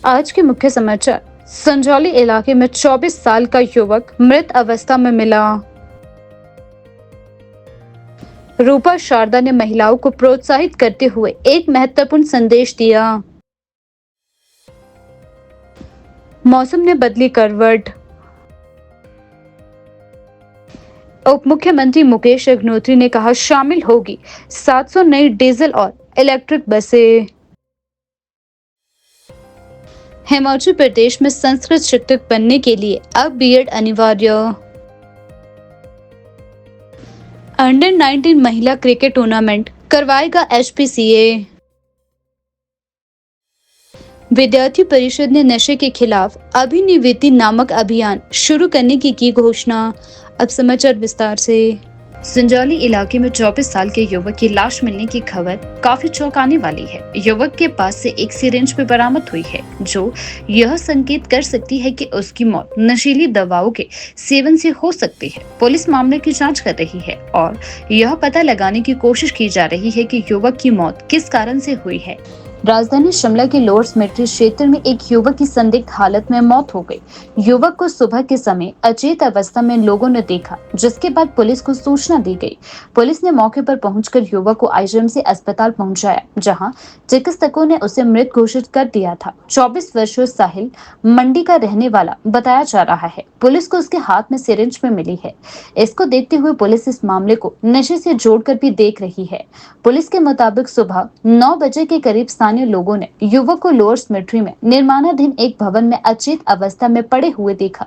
आज के मुख्य समाचार। संजौली इलाके में 24 साल का युवक मृत अवस्था में मिला। रूपा शारदा ने महिलाओं को प्रोत्साहित करते हुए एक महत्वपूर्ण संदेश दिया। मौसम ने बदली करवट। उप मुख्यमंत्री मुकेश अग्निहोत्री ने कहा, शामिल होगी 700 नई डीजल और इलेक्ट्रिक बसें। हिमाचल प्रदेश में संस्कृत शिक्षक बनने के लिए अब बीएड अनिवार्य। अंडर 19 महिला क्रिकेट टूर्नामेंट करवाएगा एचपीसीए। विद्यार्थी परिषद ने नशे के खिलाफ अभिनवनीति नामक अभियान शुरू करने की घोषणा। अब समाचार विस्तार से। संजौली इलाके में 24 साल के युवक की लाश मिलने की खबर काफी चौंकाने वाली है। युवक के पास से एक सिरिंज भी बरामद हुई है, जो यह संकेत कर सकती है कि उसकी मौत नशीली दवाओं के सेवन से हो सकती है। पुलिस मामले की जांच कर रही है और यह पता लगाने की कोशिश की जा रही है कि युवक की मौत किस कारण से हुई है। राजधानी शिमला के लोअर सिमेट्री क्षेत्र में एक युवक की संदिग्ध हालत में मौत हो गई। युवक को सुबह के समय अचेत अवस्था में लोगों ने देखा, जिसके बाद पुलिस को सूचना दी गई। पुलिस ने मौके पर पहुंचकर युवक को आईजीएमसी अस्पताल पहुंचाया, जहां चिकित्सकों ने उसे मृत घोषित कर दिया था। 24 वर्षीय साहिल मंडी का रहने वाला बताया जा रहा है। पुलिस को उसके हाथ में सिरिंज में मिली है। इसको देखते हुए पुलिस इस मामले को नशे से जोड़कर भी देख रही है। पुलिस के मुताबिक सुबह 9 बजे के करीब स्थानीय लोगों ने युवक को लोअर सिमेट्री में निर्माणाधीन एक भवन में अचेत अवस्था में पड़े हुए देखा।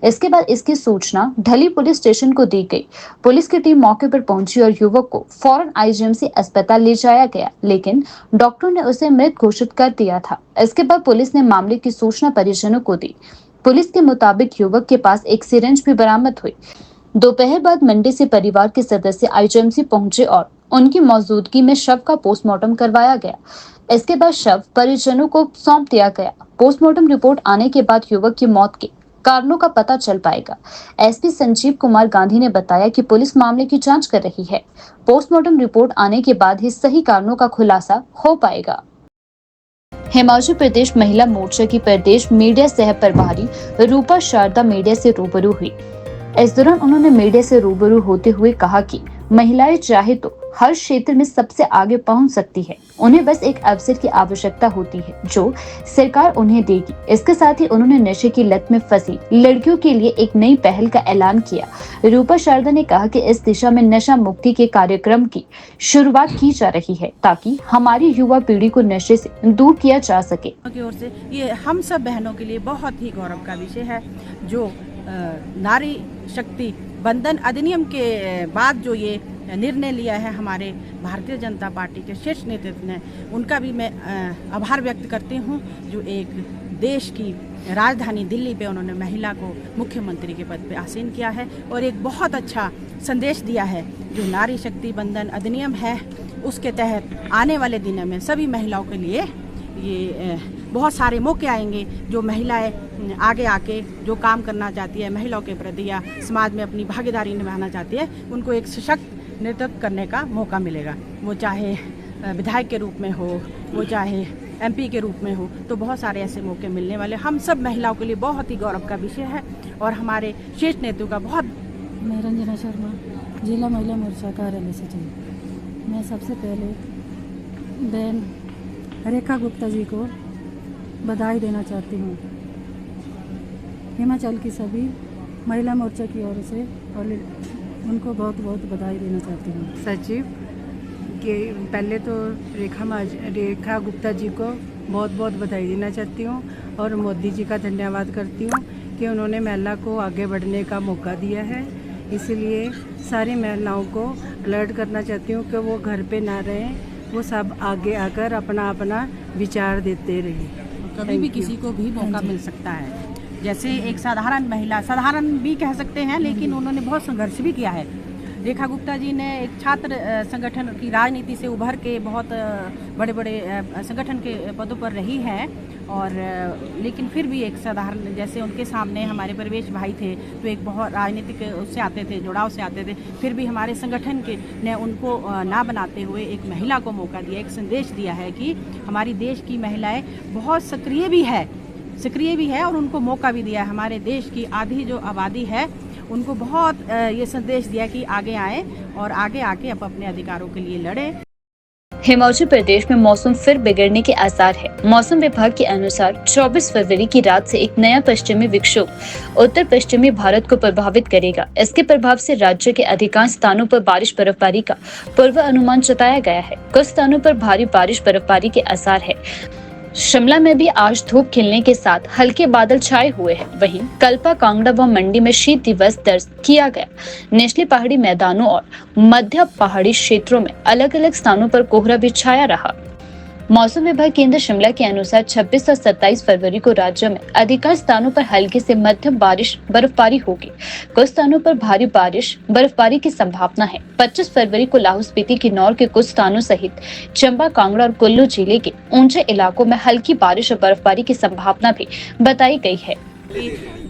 इसके बाद इसकी सूचना ढली पुलिस स्टेशन को दी गई। पुलिस की टीम मौके पर पहुंची और युवक को फौरन आईजीएमसी अस्पताल ले जाया गया, लेकिन डॉक्टर ने उसे मृत घोषित कर दिया था। इसके बाद पुलिस ने मामले की सूचना परिजनों को दी। पुलिस के मुताबिक युवक के पास एक सिरिंज भी बरामद हुई। दोपहर बाद मंडी से परिवार के सदस्य आईजीएमसी पहुंचे और उनकी मौजूदगी में शव का पोस्टमार्टम करवाया गया। इसके बाद शव परिजनों को सौंप दिया गया। पोस्टमार्टम रिपोर्ट आने के बाद युवक की मौत के कारणों का पता चल पाएगा। एसपी संजीव कुमार गांधी ने बताया कि पुलिस मामले की जांच कर रही है। पोस्टमार्टम रिपोर्ट आने के बाद ही सही कारणों का खुलासा हो पाएगा। हिमाचल प्रदेश महिला मोर्चा की प्रदेश मीडिया सह प्रभारी रूपा शारदा मीडिया से रूबरू हुई। इस दौरान उन्होंने मीडिया से रूबरू होते हुए कहा कि महिलाएं चाहे तो हर क्षेत्र में सबसे आगे पहुंच सकती है। उन्हें बस एक अवसर की आवश्यकता होती है, जो सरकार उन्हें देगी। इसके साथ ही उन्होंने नशे की लत में फंसी लड़कियों के लिए एक नई पहल का ऐलान किया। रूपा शारदा ने कहा कि इस दिशा में नशा मुक्ति के कार्यक्रम की शुरुआत की जा रही है, ताकि हमारी युवा पीढ़ी को नशे से दूर किया जा सके। की ओर से ये हम सब बहनों के लिए बहुत ही गौरव का विषय है, जो नारी शक्ति बंधन अधिनियम के बाद जो ये निर्णय लिया है हमारे भारतीय जनता पार्टी के शीर्ष नेतृत्व ने, उनका भी मैं आभार व्यक्त करती हूँ, जो एक देश की राजधानी दिल्ली पे उन्होंने महिला को मुख्यमंत्री के पद पे आसीन किया है और एक बहुत अच्छा संदेश दिया है। जो नारी शक्ति बंधन अधिनियम है, उसके तहत आने वाले दिनों में सभी महिलाओं के लिए ये बहुत सारे मौके आएंगे। जो महिलाएं आगे आके जो काम करना चाहती है महिलाओं के प्रति या समाज में अपनी भागीदारी निभाना चाहती है, उनको एक सशक्त नेतृत्व करने का मौका मिलेगा। वो चाहे विधायक के रूप में हो, वो चाहे एमपी के रूप में हो, तो बहुत सारे ऐसे मौके मिलने वाले हम सब महिलाओं के लिए बहुत ही गौरव का विषय है। और हमारे शीर्ष नेतृत्व का बहुत। मैं रंजना शर्मा, जिला महिला मोर्चा कार्यालय से चली। मैं सबसे पहले बहन रेखा गुप्ता जी को बधाई देना चाहती हूँ, हिमाचल की सभी महिला मोर्चा की ओर से, और उनको बहुत बहुत बधाई देना चाहती हूँ। सचिव के पहले तो रेखा गुप्ता जी को बहुत बहुत बधाई देना चाहती हूँ और मोदी जी का धन्यवाद करती हूँ कि उन्होंने महिला को आगे बढ़ने का मौका दिया है। इसलिए सारी महिलाओं को अलर्ट करना चाहती हूँ कि वो घर पे ना रहें, वो सब आगे आकर अपना अपना विचार देते रहें। कभी भी किसी को भी मौका मिल सकता है। जैसे एक साधारण महिला, साधारण भी कह सकते हैं, लेकिन उन्होंने बहुत संघर्ष भी किया है। रेखा गुप्ता जी ने एक छात्र संगठन की राजनीति से उभर के बहुत बड़े बड़े संगठन के पदों पर रही हैं और लेकिन फिर भी एक साधारण, जैसे उनके सामने हमारे परवेश भाई थे तो एक बहुत राजनीतिक उससे आते थे, जुड़ाव से आते थे, फिर भी हमारे संगठन के ने उनको ना बनाते हुए एक महिला को मौका दिया, एक संदेश दिया है कि हमारी देश की महिलाएं बहुत सक्रिय भी है और उनको मौका भी दिया है। हमारे देश की आधी जो आबादी है उनको बहुत ये संदेश दिया कि आगे आए और आगे आके अपने अधिकारों के लिए लड़े। हिमाचल प्रदेश में मौसम फिर बिगड़ने के आसार है। मौसम विभाग के अनुसार 24 फरवरी की रात से एक नया पश्चिमी विक्षोभ उत्तर पश्चिमी भारत को प्रभावित करेगा। इसके प्रभाव से राज्य के अधिकांश स्थानों पर बारिश बर्फबारी का पूर्व अनुमान जताया गया है। कुछ स्थानों पर भारी बारिश बर्फबारी के आसार है। शिमला में भी आज धूप खिलने के साथ हल्के बादल छाए हुए हैं। वहीं कल्पा, कांगड़ा व मंडी में शीत दिवस दर्ज किया गया। निचले पहाड़ी मैदानों और मध्य पहाड़ी क्षेत्रों में अलग अलग स्थानों पर कोहरा भी छाया रहा। मौसम विभाग केंद्र शिमला के अनुसार 26 और 27 फरवरी को राज्य में अधिकांश स्थानों पर हल्की से मध्यम बारिश बर्फबारी होगी। कुछ स्थानों पर भारी बारिश बर्फबारी की संभावना है। 25 फरवरी को लाहौल स्पीति, किन्नौर के कुछ स्थानों सहित चंबा, कांगड़ा और कुल्लू जिले के ऊंचे इलाकों में हल्की बारिश और बर्फबारी की संभावना भी बताई गई है।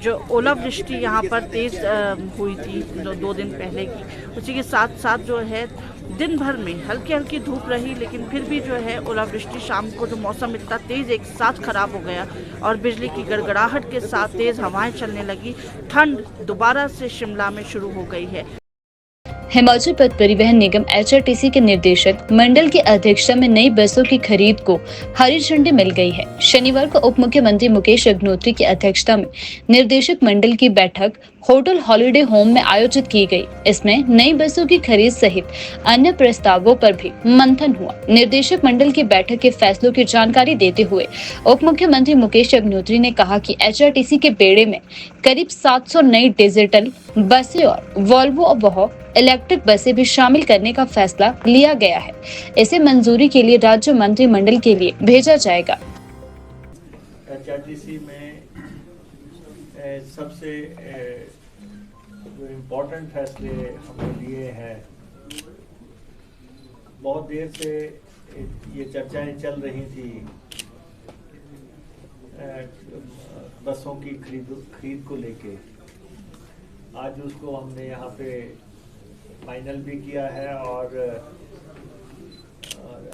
जो ओलावृष्टि यहाँ पर तेज हुई थी जो 2 दिन पहले की, उसी के साथ साथ जो है दिन भर में हल्की हल्की धूप रही, लेकिन फिर भी जो है ओलावृष्टि, शाम को जो मौसम इतना तेज एक साथ खराब हो गया और बिजली की गड़गड़ाहट के साथ तेज हवाएं चलने लगी। ठंड दोबारा से शिमला में शुरू हो गई है। हिमाचल पथ परिवहन निगम HRTC के निर्देशक मंडल की अध्यक्षता में नई बसों की खरीद को हरी झंडी मिल गई है। शनिवार को उप मुख्यमंत्री मुकेश अग्निहोत्री की अध्यक्षता में निर्देशक मंडल की बैठक होटल हॉलिडे होम में आयोजित की गई। इसमें नई बसों की खरीद सहित अन्य प्रस्तावों पर भी मंथन हुआ। निर्देशक मंडल की बैठक के फैसलों की जानकारी देते हुए उप मुख्यमंत्री मुकेश अग्निहोत्री ने कहा कि HRTC के बेड़े में करीब 700 नई डिजिटल बसें और वॉल्वो व इलेक्ट्रिक बसें भी शामिल करने का फैसला लिया गया है। इसे मंजूरी के लिए राज्य मंत्रिमंडल के लिए भेजा जाएगा। HRTC में सबसे जो इम्पोर्टेंट फैसले हमने लिए हैं, बहुत देर से ये चर्चाएं चल रही थी बसों की खरीद को लेके। आज उसको हमने यहाँ पे फाइनल भी किया है और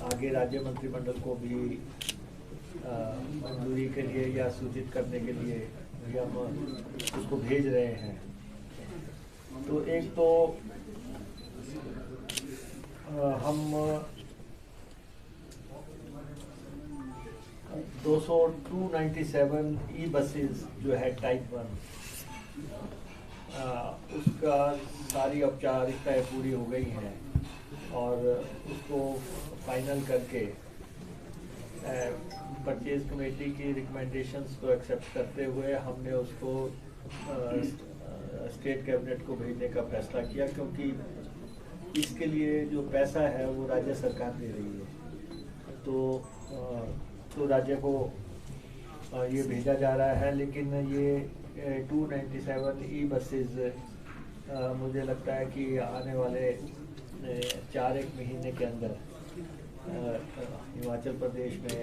आगे राज्य मंत्रिमंडल को भी मंजूरी के लिए या सूचित करने के लिए हम उसको भेज रहे हैं। तो एक तो हम 297 ई बसेस जो है टाइप 1, उसका सारी औपचारिकताएं पूरी हो गई हैं और उसको फाइनल करके परचेज कमेटी की रिकमेंडेशंस को एक्सेप्ट करते हुए हमने उसको स्टेट कैबिनेट को भेजने का फैसला किया, क्योंकि इसके लिए जो पैसा है वो राज्य सरकार दे रही है। तो राज्य को ये भेजा जा रहा है। लेकिन ये 297 ई बसेस मुझे लगता है कि आने वाले 4-1 महीने के अंदर हिमाचल प्रदेश में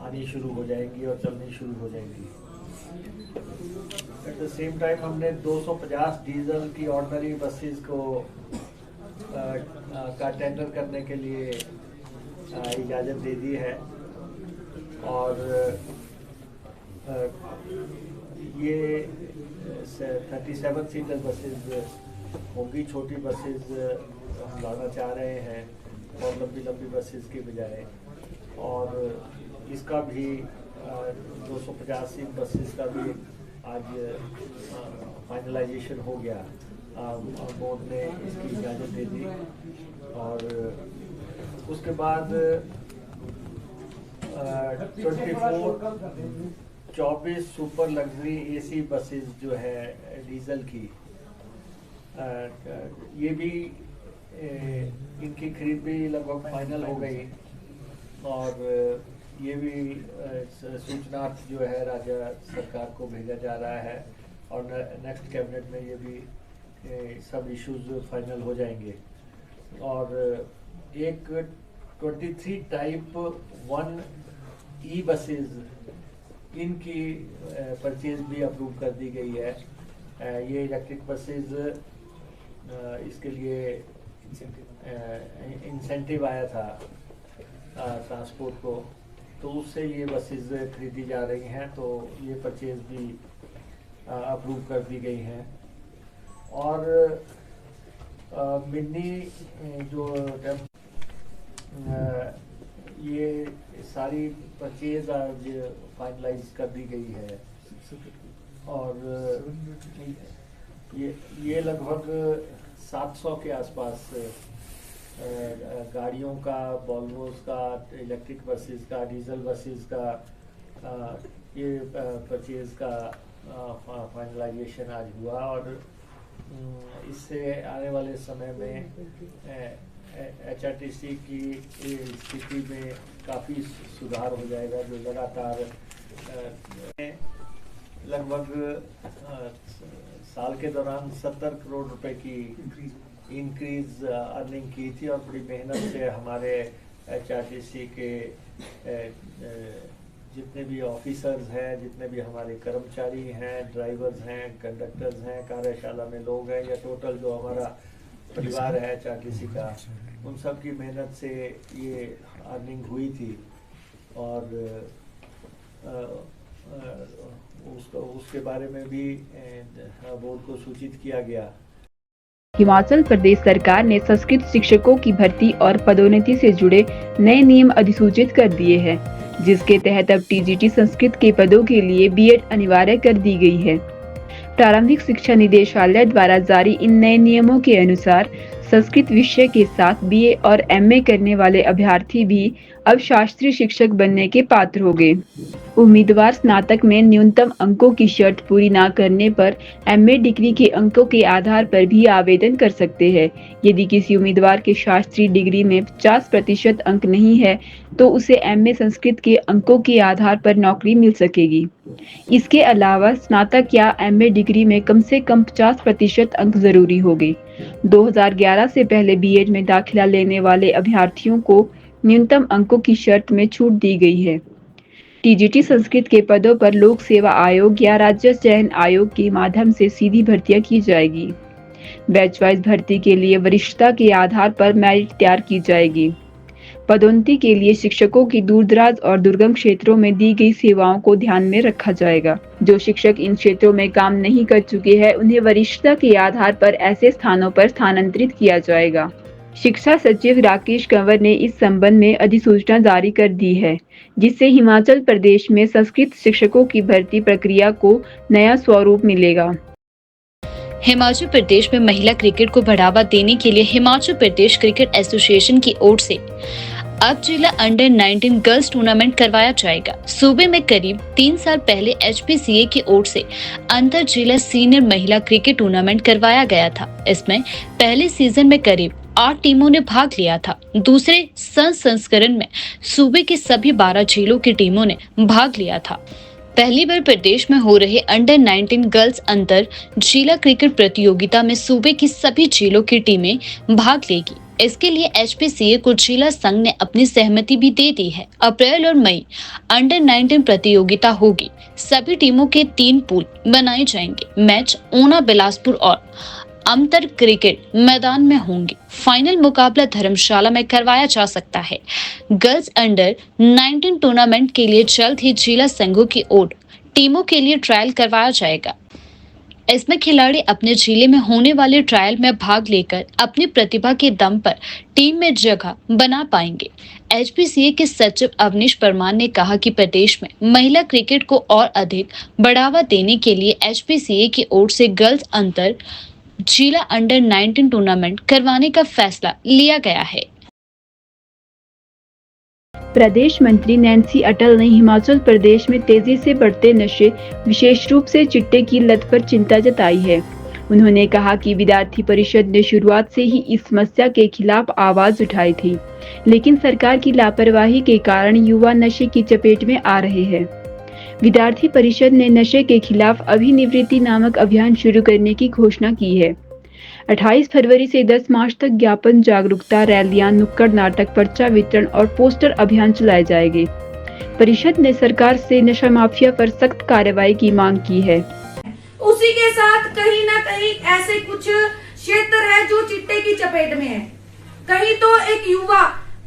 आनी शुरू हो जाएंगी और चलनी शुरू हो जाएंगी। एट द सेम टाइम हमने 250 डीजल की ऑर्डिनरी बसेस को का टेंडर करने के लिए इजाज़त दे दी है और ये 37 सीटर बसेस होंगी। छोटी बसेस हम लाना चाह रहे हैं और लंबी बसेस के बजाय, और इसका भी 250 सीट बसेस का भी आज फाइनलाइजेशन हो गया। बोर्ड ने इसकी इजाज़त दे दी और उसके बाद 24 सुपर लग्जरी AC बसेस जो है डीजल की, ये भी इनकी खरीद भी लगभग फाइनल हो गई और ये भी सूचना जो है राज्य सरकार को भेजा जा रहा है और नेक्स्ट कैबिनेट में ये भी सब इश्यूज फाइनल हो जाएंगे। और एक 23 टाइप 1 ई बसेज इनकी परचेज भी अप्रूव कर दी गई है। ये इलेक्ट्रिक बसेज इसके लिए इंसेंटिव आया था ट्रांसपोर्ट को, तो उससे ये बसेज खरीदी जा रही हैं, तो ये परचेज भी अप्रूव कर दी गई हैं। और मिनी जो ये सारी परचेज आज फाइनलाइज कर दी गई है। और ये लगभग 700 के आसपास गाड़ियों का, वॉल्वोस का, इलेक्ट्रिक बसेस का, डीजल बसेस का ये परचेज का फाइनलाइजेशन आज हुआ। और इससे आने वाले समय में HRTC की स्थिति में काफ़ी सुधार हो जाएगा, जो लगातार लगभग साल के दौरान 70 करोड़ रुपए की इंक्रीज अर्निंग की थी। और बड़ी मेहनत से हमारे HRTC के जितने भी ऑफिसर्स हैं, जितने भी हमारे कर्मचारी हैं, ड्राइवर्स हैं, कंडक्टर्स हैं, कार्यशाला में लोग हैं, या टोटल जो हमारा परिवार है HRTC का, उन सब की मेहनत से ये अर्निंग हुई थी। और उसके बारे में भी बोर्ड को सूचित किया गया। हिमाचल प्रदेश सरकार ने संस्कृत शिक्षकों की भर्ती और पदोन्नति से जुड़े नए नियम अधिसूचित कर दिए हैं, जिसके तहत अब TGT संस्कृत के पदों के लिए BEd अनिवार्य कर दी गई है। प्रारंभिक शिक्षा निदेशालय द्वारा जारी इन नए नियमों के अनुसार संस्कृत विषय के साथ BA और MA करने वाले अभ्यर्थी भी अब शास्त्रीय शिक्षक बनने के पात्र होंगे। उम्मीदवार स्नातक में न्यूनतम अंकों की शर्त पूरी न करने पर MA डिग्री के अंकों के आधार पर भी आवेदन कर सकते हैं। यदि किसी उम्मीदवार के शास्त्रीय डिग्री में 50% अंक नहीं है, तो उसे MA संस्कृत के अंकों के आधार पर नौकरी मिल सकेगी। इसके अलावा स्नातक या MA डिग्री में कम से कम 50% अंक जरूरी होंगे। 2011 से पहले BEd में दाखिला लेने वाले अभ्यर्थियों को न्यूनतम अंकों की शर्त में छूट दी गई है। TGT संस्कृत के पदों पर लोक सेवा आयोग या राज्य चयन आयोग के माध्यम से सीधी भर्तियां की जाएगी। बैच वाइज भर्ती के लिए वरिष्ठता के आधार पर मेरिट तैयार की जाएगी। पदोन्नति के लिए शिक्षकों की दूरदराज और दुर्गम क्षेत्रों में दी गई सेवाओं को ध्यान में रखा जाएगा। जो शिक्षक इन क्षेत्रों में काम नहीं कर चुके हैं, उन्हें वरिष्ठता के आधार पर ऐसे स्थानों पर स्थानांतरित किया जाएगा। शिक्षा सचिव राकेश कंवर ने इस संबंध में अधिसूचना जारी कर दी है, जिससे हिमाचल प्रदेश में संस्कृत शिक्षकों की भर्ती प्रक्रिया को नया स्वरूप मिलेगा। हिमाचल प्रदेश में महिला क्रिकेट को बढ़ावा देने के लिए हिमाचल प्रदेश क्रिकेट एसोसिएशन की ओर से अब जिला अंडर 19 गर्ल्स टूर्नामेंट करवाया जाएगा। सूबे में करीब 3 साल पहले HPCA की ओर से अंतर जिला सीनियर महिला क्रिकेट टूर्नामेंट करवाया गया था। इसमें पहले सीजन में करीब 8 टीमों ने भाग लिया था। दूसरे संस्करण में सूबे के सभी 12 जिलों की टीमों ने भाग लिया था। पहली बार प्रदेश में हो रहे अंडर 19 गर्ल्स अंतर जिला क्रिकेट प्रतियोगिता में सूबे की सभी जिलों की टीमें भाग लेगी। इसके लिए HPCA को जिला संघ ने अपनी सहमति भी दे दी है। अप्रैल और मई अंडर 19 प्रतियोगिता होगी। सभी टीमों के 3 पूल बनाए जाएंगे। मैच ऊना, बिलासपुर और अंतर क्रिकेट मैदान में होंगे। फाइनल मुकाबला धर्मशाला में करवाया जा सकता है। गर्ल्स अंडर 19 टूर्नामेंट के लिए जल्द ही जिला संघों की ओर टीमों के लिए ट्रायल करवाया जाएगा। इसमें खिलाड़ी अपने जिले में होने वाले ट्रायल में भाग लेकर अपनी प्रतिभा के दम पर टीम में जगह बना पाएंगे। HPCA के सचिव अवनीश परमार ने कहा कि प्रदेश में महिला क्रिकेट को और अधिक बढ़ावा देने के लिए HPCA की ओर से गर्ल्स अंतर जिला अंडर 19 टूर्नामेंट करवाने का फैसला लिया गया है। प्रदेश मंत्री नैन्सी अटल ने हिमाचल प्रदेश में तेजी से बढ़ते नशे, विशेष रूप से चिट्टे की लत पर चिंता जताई है। उन्होंने कहा कि विद्यार्थी परिषद ने शुरुआत से ही इस समस्या के खिलाफ आवाज उठाई थी, लेकिन सरकार की लापरवाही के कारण युवा नशे की चपेट में आ रहे हैं। विद्यार्थी परिषद ने नशे के खिलाफ अभिनिवृत्ति नामक अभियान शुरू करने की घोषणा की है। 28 फरवरी से 10 मार्च तक ज्ञापन, जागरूकता रैलियां, नुक्कड़ नाटक, पर्चा वितरण और पोस्टर अभियान चलाए जाएंगे। परिषद ने सरकार से नशा माफिया पर सख्त कार्रवाई की मांग की है। उसी के साथ कहीं ना कहीं ऐसे कुछ क्षेत्र है जो चिट्टे की चपेट में है। कहीं तो एक युवा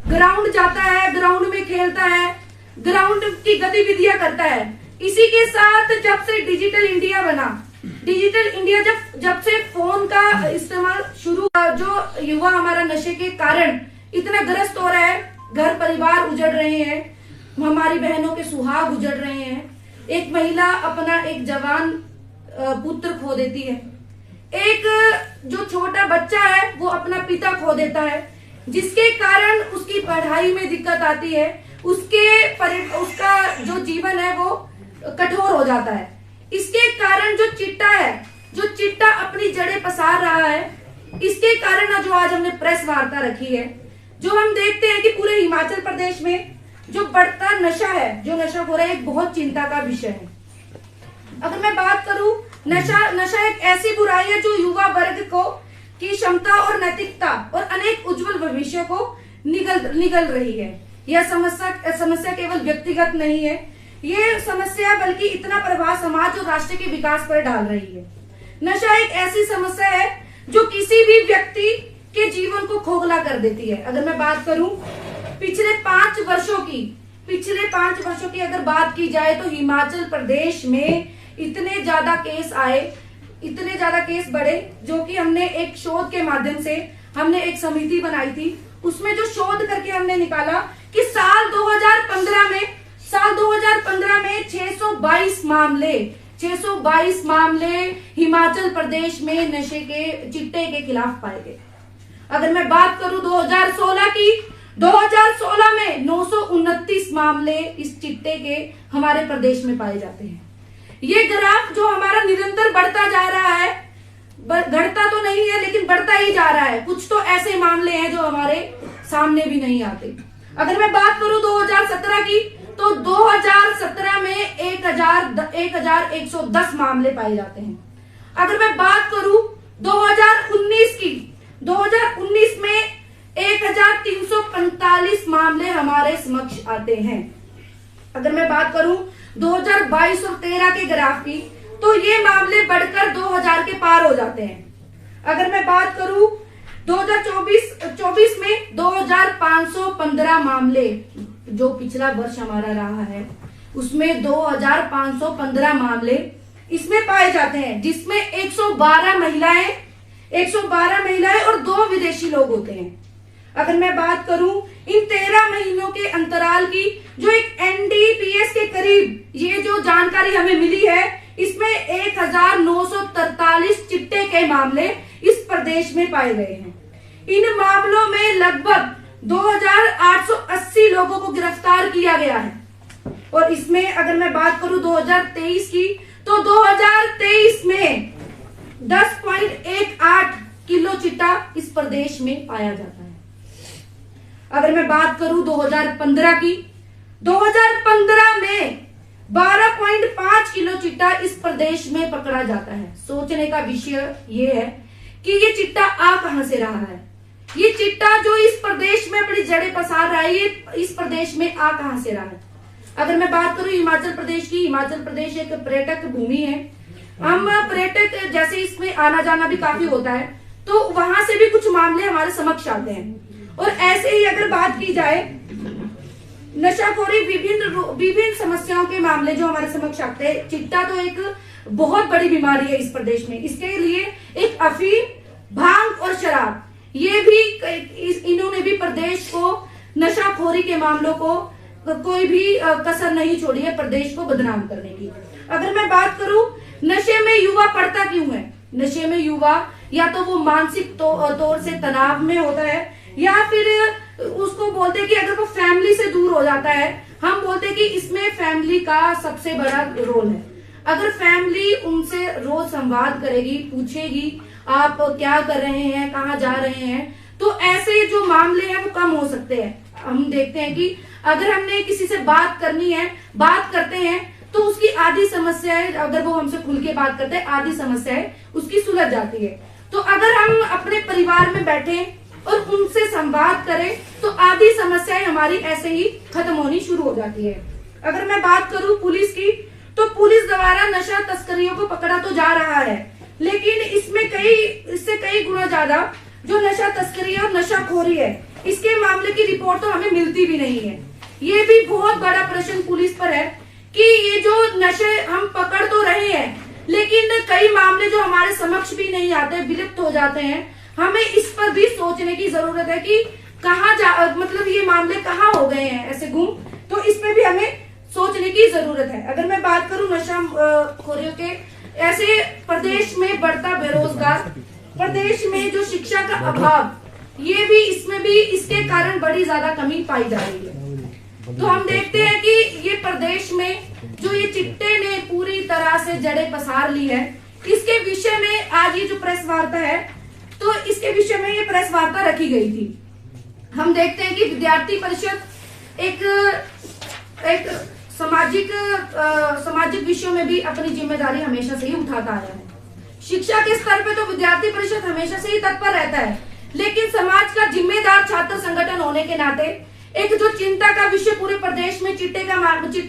ग्राउंड जाता है, ग्राउंड में खेलता है, ग्राउंड की गतिविधियां करता है। इसी के साथ जब से डिजिटल इंडिया बना, डिजिटल इंडिया जब से फोन का इस्तेमाल शुरू, जो युवा हमारा नशे के कारण इतना ग्रस्त हो रहा है, घर परिवार उजड़ रहे हैं, हमारी बहनों के सुहाग उजड़ रहे हैं। एक महिला अपना एक जवान पुत्र खो देती है, एक जो छोटा बच्चा है वो अपना पिता खो देता है, जिसके कारण उसकी पढ़ाई में दिक्कत आती है, उसका जो जीवन है वो कठोर हो जाता है। इसके कारण जो चिट्टा अपनी जड़ें पसार रहा है, इसके कारण जो आज हमने प्रेस वार्ता रखी है, जो हम देखते हैं कि पूरे हिमाचल प्रदेश में जो बढ़ता नशा है, जो नशा हो रहा है, एक बहुत चिंता का विषय है। अगर मैं बात करूं, नशा एक ऐसी बुराई है जो युवा वर्ग को की क्षमता और नैतिकता और अनेक उज्जवल भविष्य को निगल रही है। यह समस्या केवल व्यक्तिगत नहीं है, ये समस्या बल्कि इतना प्रभाव समाज और राष्ट्र के विकास पर डाल रही है। नशा एक ऐसी समस्या है जो किसी भी व्यक्ति के जीवन को खोखला कर देती है। अगर मैं बात करूं पिछले 5 वर्षों की अगर बात की जाए तो हिमाचल प्रदेश में इतने ज्यादा केस बढ़े, जो कि हमने एक शोध के माध्यम से हमने एक समिति बनाई थी, उसमें जो शोध करके हमने निकाला कि साल 2015 में 622 मामले हिमाचल प्रदेश में नशे के चिट्टे के खिलाफ पाए गए। अगर मैं बात करूं 2016 में 929 मामले इस चिट्टे के हमारे प्रदेश में पाए जाते हैं। ये ग्राफ जो हमारा निरंतर बढ़ता जा रहा है, घटता तो नहीं है लेकिन बढ़ता ही जा रहा है। कुछ तो ऐसे मामले हैं जो हमारे सामने भी नहीं आते। अगर मैं बात करूं 2017 की, तो 2017 में 1110 मामले पाए जाते हैं। अगर मैं बात करूं 2019 की, 2019 में 1345 मामले हमारे समक्ष आते हैं। अगर मैं बात करूं 2022 और 13 के ग्राफ की, तो ये मामले बढ़कर 2000 के पार हो जाते हैं। अगर मैं बात करूं 2024 में 2515 मामले, जो पिछला वर्ष हमारा रहा है उसमें 2515 मामले इसमें पाए जाते हैं, जिसमें 112 महिलाएं और 2 विदेशी लोग होते हैं। अगर मैं बात करूं इन 13 महीनों के अंतराल की, जो एक NDPS के करीब ये जो जानकारी हमें मिली है, इसमें 1943 चिट्टे के मामले इस प्रदेश में पाए गए हैं। इन मामलों में लगभग 2880 लोगों को गिरफ्तार किया गया है। और इसमें अगर मैं बात करूं 2023 की, तो 2023 में 10.18 किलो चिट्टा इस प्रदेश में पाया जाता है। अगर मैं बात करूं 2015 की, 2015 में 12.5 किलो चिट्टा इस प्रदेश में पकड़ा जाता है। सोचने का विषय ये है कि ये चिट्टा आ कहां से रहा है। ये चिट्टा जो इस प्रदेश में अपनी जड़ें पसार रहा है, ये इस प्रदेश में आ कहां से रहा है। अगर मैं बात करूं हिमाचल प्रदेश की, हिमाचल प्रदेश एक पर्यटक भूमि है। हम पर्यटक जैसे इसमें आना जाना भी काफी होता है, तो वहां से भी कुछ मामले हमारे समक्ष आते हैं। और ऐसे ही अगर बात की जाए नशाखोरी, विभिन्न समस्याओं के मामले जो हमारे समक्ष आते हैं। चिट्टा तो एक बहुत बड़ी बीमारी है इस प्रदेश में। इसके लिए एक अफीम, भांग और शराब, ये भी इन्होंने भी प्रदेश को नशाखोरी के मामलों को कोई भी कसर नहीं छोड़ी है प्रदेश को बदनाम करने की। अगर मैं बात करूं नशे में युवा पड़ता क्यों है, नशे में युवा या तो वो मानसिक तौर से तनाव में होता है, या फिर उसको बोलते हैं कि अगर वो फैमिली से दूर हो जाता है, हम बोलते हैं कि इसमें फैमिली का सबसे बड़ा रोल है। अगर फैमिली उनसे रोज संवाद करेगी, पूछेगी आप क्या कर रहे हैं, कहाँ जा रहे हैं, तो ऐसे जो मामले हैं वो कम हो सकते हैं। हम देखते हैं कि अगर हमने किसी से बात करनी है, बात करते हैं, तो उसकी आधी समस्या है, अगर वो हमसे खुल के बात करते हैं, आधी समस्या है उसकी सुलझ जाती है। तो अगर हम अपने परिवार में बैठे और उनसे संवाद करें तो आधी समस्याएं हमारी ऐसे ही खत्म होनी शुरू हो जाती है। अगर मैं बात करूं पुलिस की, तो पुलिस द्वारा नशा तस्करियों को पकड़ा तो जा रहा है, लेकिन इससे कई गुना ज्यादा जो नशा तस्करी और नशाखोरी है, इसके मामले की रिपोर्ट तो हमें मिलती भी नहीं है। ये भी बहुत बड़ा प्रश्न पुलिस पर है कि ये जो नशे हम पकड़ तो रहे हैं, लेकिन कई मामले जो हमारे समक्ष भी नहीं आते, विलुप्त हो जाते हैं। हमें इस पर भी सोचने की जरूरत है कि मतलब ये मामले कहाँ हो गए हैं ऐसे गुम, तो इस पे भी हमें सोचने की जरूरत है। अगर मैं बात करूं नशाखोरियों के, ऐसे प्रदेश में बढ़ता बेरोजगार, प्रदेश में जो शिक्षा का अभाव, ये भी इसमें भी इसके कारण बड़ी ज्यादा कमी पाई जा रही है। तो हम देखते हैं कि ये प्रदेश में जो ये चिट्टे ने पूरी तरह से जड़ें पसार ली है, इसके विषय में आज ये जो प्रेस वार्ता है, तो इसके विषय में ये प्रेस वार्ता रखी गई थी। हम देखते हैं कि विद्यार्थी परिषद एक सामाजिक विषयों में भी अपनी जिम्मेदारी हमेशा से ही उठाता आया है। शिक्षा के स्तर पे तो विद्यार्थी परिषद हमेशा से ही तत्पर रहता है, लेकिन समाज का जिम्मेदार छात्र संगठन होने के नाते एक जो चिंता का विषय पूरे प्रदेश में चिट्टे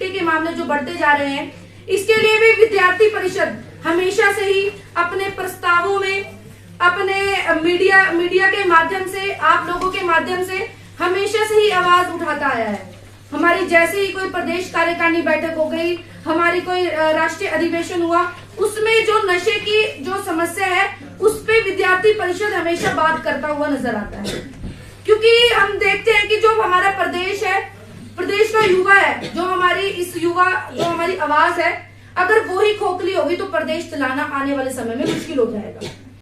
के मामले जो बढ़ते जा रहे हैं, इसके लिए भी विद्यार्थी परिषद हमेशा से ही अपने प्रस्तावों में, अपने मीडिया के माध्यम से, आप लोगों के माध्यम से हमेशा से ही आवाज उठाता आया है। हमारी जैसे ही कोई प्रदेश कार्यकारिणी बैठक हो गई, हमारी कोई राष्ट्रीय अधिवेशन हुआ, उसमें जो नशे की जो समस्या है, उस पे विद्यार्थी परिषद हमेशा बात करता हुआ नजर आता है। क्योंकि हम देखते हैं कि जो हमारा प्रदेश है, प्रदेश का युवा है, जो हमारी आवाज है, अगर वो ही खोखली होगी तो प्रदेश चलाना आने वाले समय में मुश्किल हो जाएगा।